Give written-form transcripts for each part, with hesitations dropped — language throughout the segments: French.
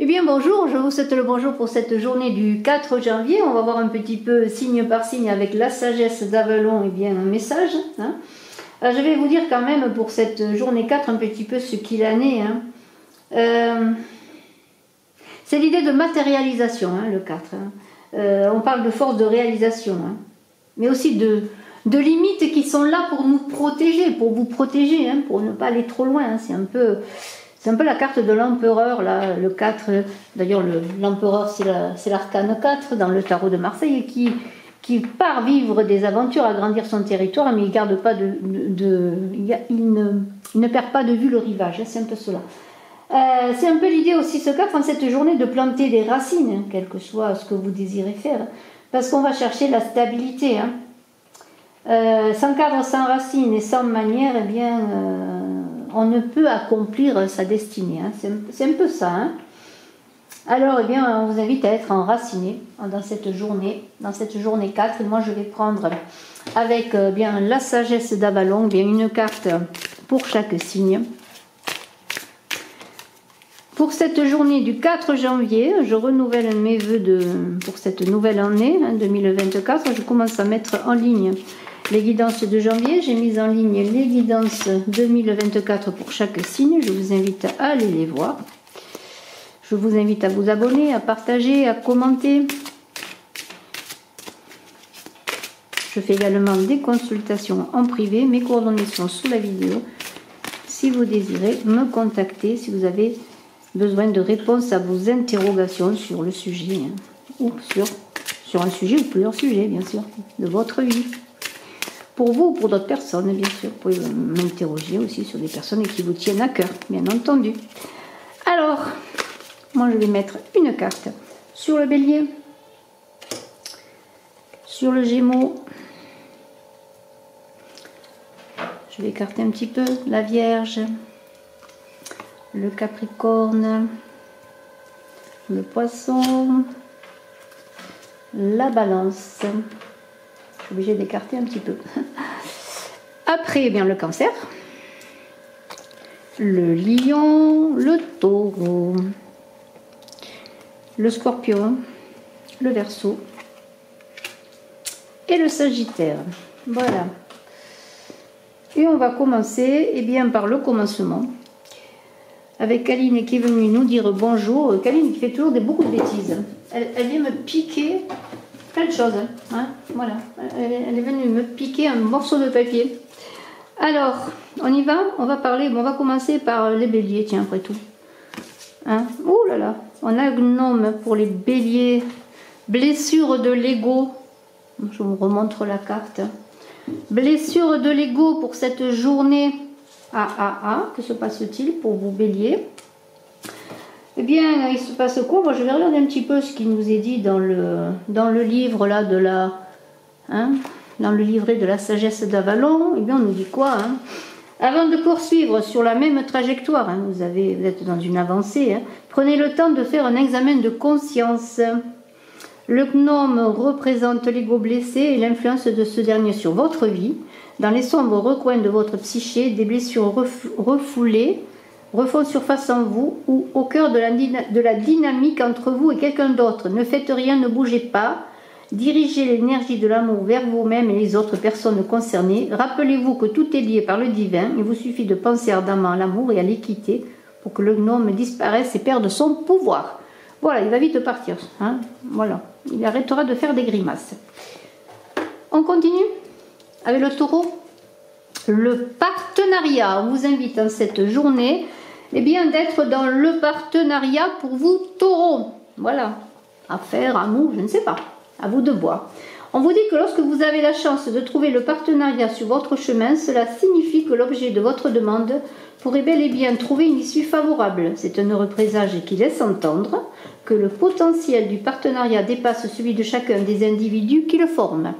bien bonjour, je vous souhaite le bonjour pour cette journée du 4 janvier. On va voir un petit peu signe par signe avec la sagesse d'Avalon et bien un message. Alors, je vais vous dire quand même pour cette journée 4 un petit peu ce qu'il en est. C'est l'idée de matérialisation, le 4. On parle de force de réalisation, mais aussi de limites qui sont là pour nous protéger, pour vous protéger, pour ne pas aller trop loin. C'est un peu la carte de l'empereur, là, le 4. D'ailleurs, l'empereur, c'est l'arcane 4 dans le tarot de Marseille, qui part vivre des aventures, agrandir son territoire, mais il garde pas il ne perd pas de vue le rivage. C'est un peu cela. C'est un peu l'idée aussi, ce 4, en cette journée, de planter des racines, quel que soit ce que vous désirez faire, parce qu'on va chercher la stabilité. Sans cadre, sans racines et sans manière, eh bien, on ne peut accomplir sa destinée. C'est un peu ça. Alors, eh bien, on vous invite à être enraciné dans cette journée 4. Et moi, je vais prendre avec bien la sagesse d'Avalon, bien une carte pour chaque signe. Pour cette journée du 4 janvier, je renouvelle mes vœux pour cette nouvelle année 2024. Je commence à mettre en ligne les guidances de janvier. J'ai mis en ligne les guidances 2024 pour chaque signe. Je vous invite à aller les voir. Je vous invite à vous abonner, à partager, à commenter. Je fais également des consultations en privé. Mes coordonnées sont sous la vidéo. Si vous désirez me contacter, si vous avez besoin de réponses à vos interrogations sur le sujet, ou sur un sujet ou plusieurs sujets, bien sûr, de votre vie. Pour vous ou pour d'autres personnes, bien sûr. Vous pouvez m'interroger aussi sur des personnes qui vous tiennent à cœur, bien entendu. Alors, moi je vais mettre une carte sur le bélier, sur le gémeaux. Je vais écarter un petit peu la vierge, le capricorne, le poisson, la balance. Je suis obligée d'écarter un petit peu. Après, eh bien, le cancer, le lion, le taureau, le scorpion, le verseau et le sagittaire. Voilà. Et on va commencer bien, par le commencement. Avec Aline qui est venue nous dire bonjour. Aline qui fait toujours beaucoup de bêtises. Elle vient me piquer plein de choses. Voilà. Elle est venue me piquer un morceau de papier. Alors, on y va. On va parler. Bon, on va commencer par les béliers, tiens, après tout. Ouh là là. On a un gnome pour les béliers. Blessure de l'ego. Je vous remontre la carte. Blessure de l'ego pour cette journée. Que se passe-t-il pour vous béliers? Eh bien, il se passe quoi? Moi, je vais regarder un petit peu ce qui nous est dit dans le livre là dans le livret de la sagesse d'Avalon. Eh bien, on nous dit quoi? Avant de poursuivre sur la même trajectoire, vous êtes dans une avancée, prenez le temps de faire un examen de conscience. Le gnome représente l'ego blessé et l'influence de ce dernier sur votre vie. Dans les sombres recoins de votre psyché, des blessures refoulées refont surface en vous ou au cœur de la dynamique entre vous et quelqu'un d'autre. Ne faites rien, ne bougez pas. Dirigez l'énergie de l'amour vers vous-même et les autres personnes concernées. Rappelez-vous que tout est lié par le divin. Il vous suffit de penser ardemment à l'amour et à l'équité pour que le gnome disparaisse et perde son pouvoir. Voilà, il va vite partir. Voilà, il arrêtera de faire des grimaces. On continue avec le taureau. Le partenariat. On vous invite en cette journée d'être dans le partenariat pour vous, taureau. Voilà. Affaire, amour, je ne sais pas. À vous de voir. On vous dit que lorsque vous avez la chance de trouver le partenariat sur votre chemin, cela signifie que l'objet de votre demande pourrait bel et bien trouver une issue favorable. C'est un heureux présage qui laisse entendre que le potentiel du partenariat dépasse celui de chacun des individus qui le forment.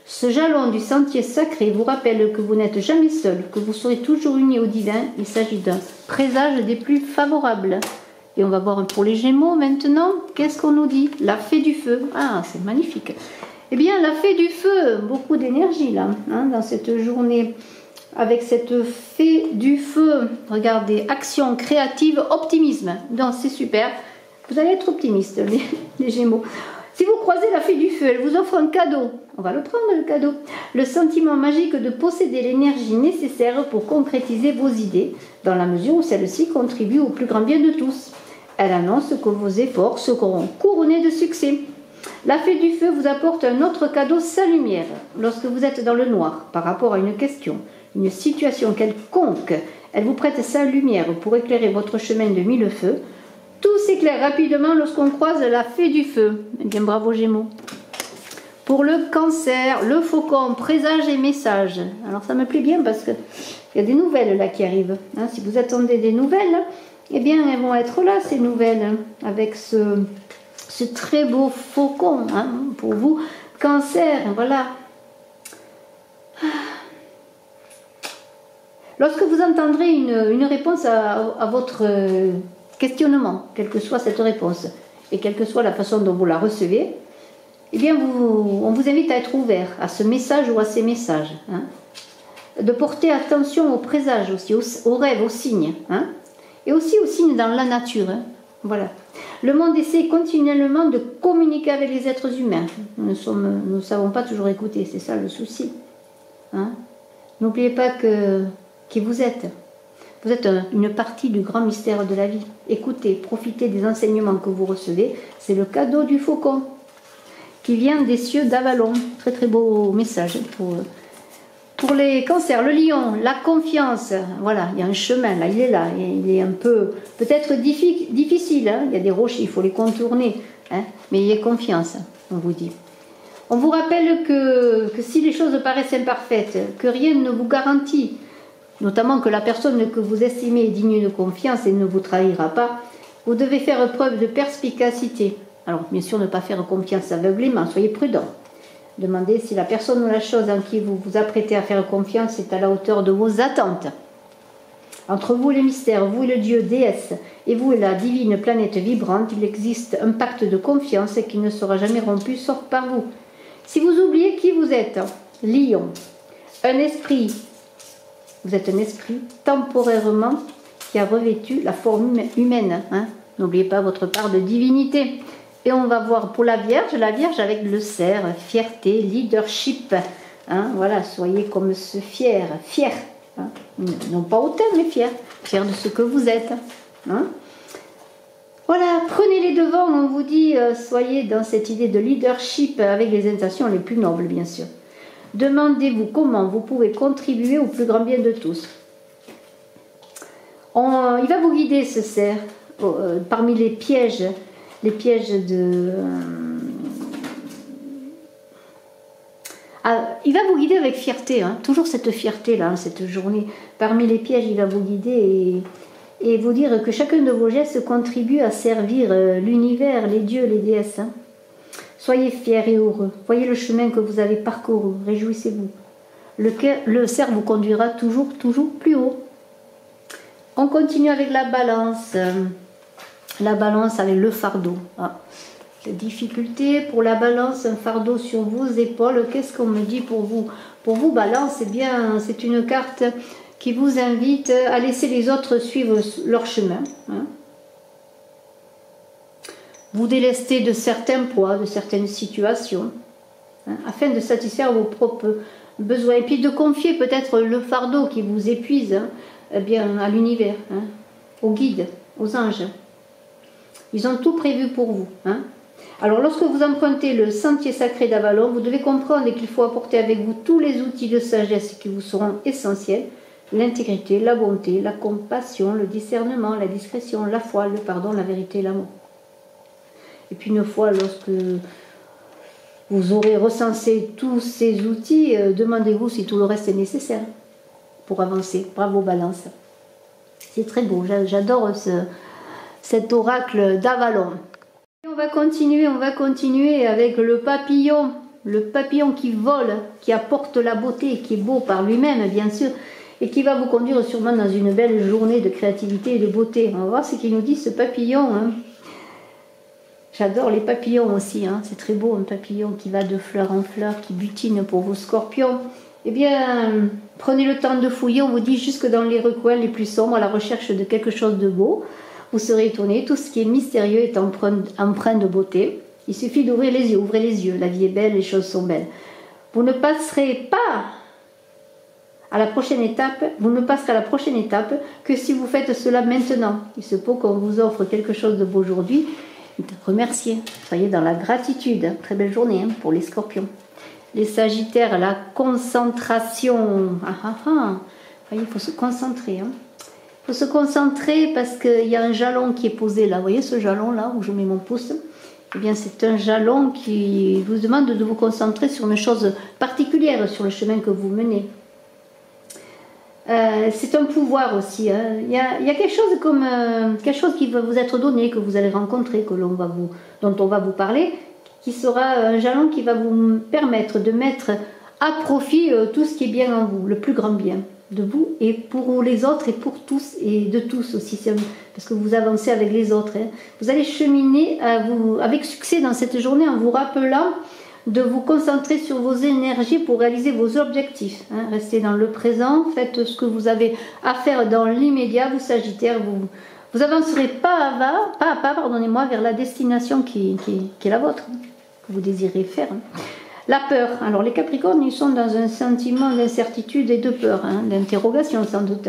Ce jalon du sentier sacré vous rappelle que vous n'êtes jamais seul, que vous serez toujours unis au divin. Il s'agit d'un présage des plus favorables. Et on va voir pour les Gémeaux maintenant. Qu'est-ce qu'on nous dit? La fée du feu. C'est magnifique. Eh bien, la fée du feu, beaucoup d'énergie là, dans cette journée. Avec cette fée du feu, regardez, action créative, optimisme. Donc c'est super. Vous allez être optimiste, les Gémeaux. Si vous croisez la fée du feu, elle vous offre un cadeau. On va le prendre, le cadeau. Le sentiment magique de posséder l'énergie nécessaire pour concrétiser vos idées, dans la mesure où celle-ci contribue au plus grand bien de tous. Elle annonce que vos efforts seront couronnés de succès. La fée du feu vous apporte un autre cadeau, sa lumière. Lorsque vous êtes dans le noir par rapport à une question, une situation quelconque, elle vous prête sa lumière pour éclairer votre chemin de mille feux. Tout s'éclaire rapidement lorsqu'on croise la fée du feu. Eh bien, bravo Gémeaux. Pour le Cancer, le faucon, présage et message. Alors ça me plaît bien parce qu'il y a des nouvelles là qui arrivent. Hein, si vous attendez des nouvelles, eh bien elles vont être là ces nouvelles, hein, avec ce très beau faucon, hein, pour vous. Cancer, voilà. Lorsque vous entendrez une réponse à votre questionnement, quelle que soit cette réponse, et quelle que soit la façon dont vous la recevez, eh bien on vous invite à être ouvert à ce message ou à ces messages. Hein, de porter attention aux présages aussi, aux rêves, aux signes. Hein, et aussi aux signes dans la nature. Hein, voilà. Le monde essaie continuellement de communiquer avec les êtres humains. Nous ne savons pas toujours écouter, c'est ça le souci. Hein, n'oubliez pas qui vous êtes. Vous êtes une partie du grand mystère de la vie. Écoutez, profitez des enseignements que vous recevez. C'est le cadeau du faucon qui vient des cieux d'Avalon. Très très beau message pour les cancers. Le lion, la confiance. Voilà, il y a un chemin là, il est un peu peut-être difficile. Hein, il y a des rochers, il faut les contourner. Hein, mais ayez confiance, on vous dit. On vous rappelle que si les choses paraissent imparfaites, que rien ne vous garantit, notamment que la personne que vous estimez est digne de confiance et ne vous trahira pas, vous devez faire preuve de perspicacité. Alors, bien sûr, ne pas faire confiance aveuglément, soyez prudent. Demandez si la personne ou la chose en qui vous vous apprêtez à faire confiance est à la hauteur de vos attentes. Entre vous les mystères, vous et le dieu déesse, et vous et la divine planète vibrante, il existe un pacte de confiance qui ne sera jamais rompu sauf par vous. Si vous oubliez qui vous êtes, lion, un esprit, vous êtes un esprit temporairement qui a revêtu la forme humaine. Hein. N'oubliez pas votre part de divinité. Et on va voir pour la Vierge avec le cerf, fierté, leadership. Hein, voilà, soyez comme ce fier. Hein, non pas hautain, mais fier de ce que vous êtes. Hein. Voilà, prenez les devants, on vous dit, soyez dans cette idée de leadership avec les intentions les plus nobles, bien sûr. Demandez-vous comment vous pouvez contribuer au plus grand bien de tous. Il va vous guider, ce cerf, parmi les pièges de... il va vous guider avec fierté, hein, toujours cette fierté-là, hein, cette journée. Parmi les pièges, il va vous guider et vous dire que chacun de vos gestes contribue à servir l'univers, les dieux, les déesses. Hein. Soyez fiers et heureux. Voyez le chemin que vous avez parcouru. Réjouissez-vous. Le cerf vous conduira toujours plus haut. On continue avec la balance. La balance avec le fardeau. Ah. La difficulté pour la balance, un fardeau sur vos épaules. Qu'est-ce qu'on me dit pour vous? Pour vous, balance, eh bien, c'est une carte qui vous invite à laisser les autres suivre leur chemin. Hein. Vous délester de certains poids, de certaines situations, hein, afin de satisfaire vos propres besoins. Et puis de confier peut-être le fardeau qui vous épuise, hein, eh bien, à l'univers, hein, aux guides, aux anges. Ils ont tout prévu pour vous. Hein. Alors lorsque vous empruntez le sentier sacré d'Avalon, vous devez comprendre qu'il faut apporter avec vous tous les outils de sagesse qui vous seront essentiels. L'intégrité, la bonté, la compassion, le discernement, la discrétion, la foi, le pardon, la vérité et l'amour. Et puis une fois, lorsque vous aurez recensé tous ces outils, demandez-vous si tout le reste est nécessaire pour avancer. Bravo Balance. C'est très beau, j'adore cet oracle d'Avalon. On va continuer avec le papillon qui vole, qui apporte la beauté, qui est beau par lui-même bien sûr, et qui va vous conduire sûrement dans une belle journée de créativité et de beauté. On va voir ce qu'il nous dit ce papillon. Hein. J'adore les papillons aussi, hein. C'est très beau un papillon qui va de fleur en fleur, qui butine pour vos scorpions. Eh bien, prenez le temps de fouiller, on vous dit jusque dans les recoins les plus sombres à la recherche de quelque chose de beau. vous serez étonné, tout ce qui est mystérieux est empreint de beauté. Il suffit d'ouvrir les yeux, ouvrez les yeux, la vie est belle, les choses sont belles. Vous ne passerez pas à la prochaine étape, vous ne passerez à la prochaine étape que si vous faites cela maintenant. Il se peut qu'on vous offre quelque chose de beau aujourd'hui, remerciez, soyez dans la gratitude. Très belle journée pour les scorpions. Les sagittaires, la concentration. Voyez, il faut se concentrer. Il faut se concentrer parce qu'il y a un jalon qui est posé là. Vous voyez ce jalon là où je mets mon pouce? Eh bien, c'est un jalon qui vous demande de vous concentrer sur une chose particulière, sur le chemin que vous menez. C'est un pouvoir aussi. Il y a quelque chose comme quelque chose qui va vous être donné, que vous allez rencontrer, dont on va vous parler, qui sera un jalon qui va vous permettre de mettre à profit tout ce qui est bien en vous, le plus grand bien de vous et pour les autres et pour tous et de tous aussi, parce que vous avancez avec les autres. Vous allez cheminer avec succès dans cette journée en vous rappelant de vous concentrer sur vos énergies pour réaliser vos objectifs. Restez dans le présent, faites ce que vous avez à faire dans l'immédiat, vous Sagittaires, vous avancerez pas à pas, pardonnez-moi, vers la destination qui est la vôtre, que vous désirez faire. La peur. Alors les Capricornes, ils sont dans un sentiment d'incertitude et de peur, d'interrogation sans doute.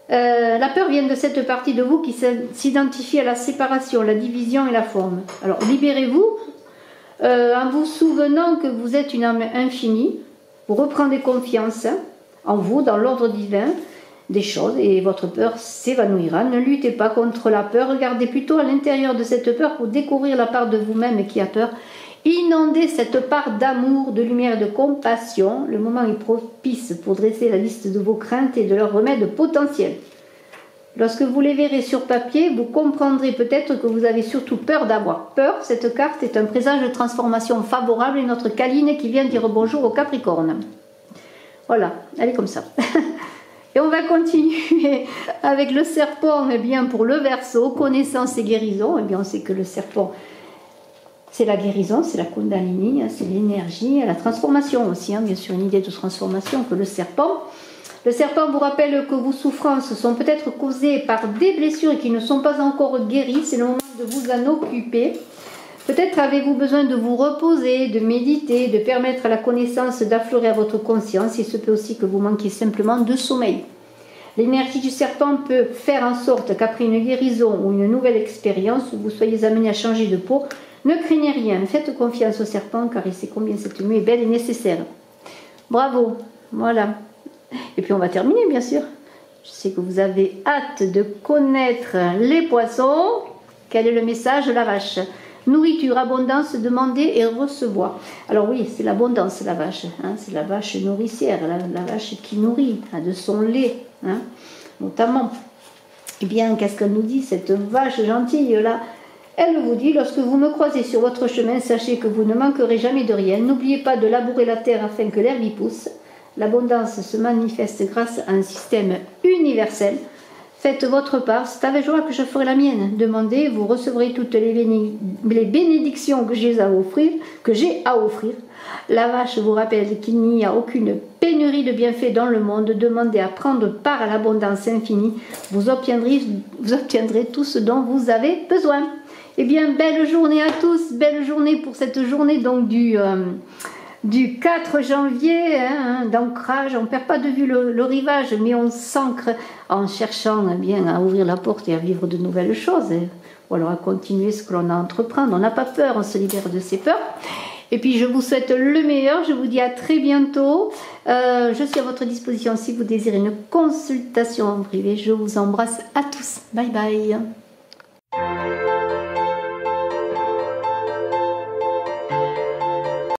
La peur vient de cette partie de vous qui s'identifie à la séparation, la division et la forme. Alors libérez-vous en vous souvenant que vous êtes une âme infinie. Vous reprendrez confiance en vous, dans l'ordre divin des choses, et votre peur s'évanouira. Ne luttez pas contre la peur, regardez plutôt à l'intérieur de cette peur pour découvrir la part de vous-même qui a peur. Inondez cette part d'amour, de lumière et de compassion. Le moment est propice pour dresser la liste de vos craintes et de leurs remèdes potentiels. Lorsque vous les verrez sur papier, vous comprendrez peut-être que vous avez surtout peur d'avoir peur. Cette carte est un présage de transformation favorable et notre Caline qui vient dire bonjour au Capricorne. Voilà, elle est comme ça. Et on va continuer avec le serpent. Eh bien, pour le Verseau, connaissance et guérison. Eh bien, on sait que le serpent, c'est la guérison, c'est la Kundalini, c'est l'énergie, la transformation aussi, bien sûr, une idée de transformation que le serpent. Le serpent vous rappelle que vos souffrances sont peut-être causées par des blessures qui ne sont pas encore guéries. C'est le moment de vous en occuper. Peut-être avez-vous besoin de vous reposer, de méditer, de permettre à la connaissance d'affleurer à votre conscience. Il se peut aussi que vous manquiez simplement de sommeil. L'énergie du serpent peut faire en sorte qu'après une guérison ou une nouvelle expérience, vous soyez amené à changer de peau. Ne craignez rien, faites confiance au serpent car il sait combien cette nuit est belle et nécessaire. Bravo, voilà. Et puis on va terminer bien sûr. Je sais que vous avez hâte de connaître les poissons. Quel est le message de la vache? Nourriture, abondance, demander et recevoir. Alors oui, c'est l'abondance la vache. C'est la vache nourricière, la vache qui nourrit de son lait, notamment. Eh bien, qu'est-ce qu'elle nous dit cette vache gentille là? Elle vous dit, lorsque vous me croisez sur votre chemin, sachez que vous ne manquerez jamais de rien. N'oubliez pas de labourer la terre afin que l'herbe y pousse. L'abondance se manifeste grâce à un système universel. Faites votre part, c'est avec joie que je ferai la mienne. Demandez, vous recevrez toutes les bénédictions que j'ai à offrir. La vache vous rappelle qu'il n'y a aucune pénurie de bienfaits dans le monde. Demandez à prendre part à l'abondance infinie. Vous obtiendrez tout ce dont vous avez besoin. Eh bien, belle journée à tous, belle journée pour cette journée donc du 4 janvier, d'ancrage. On ne perd pas de vue le rivage, mais on s'ancre en cherchant bien à ouvrir la porte et à vivre de nouvelles choses, ou alors à continuer ce que l'on a à entreprendre. On n'a pas peur, on se libère de ses peurs. Et puis je vous souhaite le meilleur, je vous dis à très bientôt. Je suis à votre disposition si vous désirez une consultation en privé. Je vous embrasse à tous. Bye bye.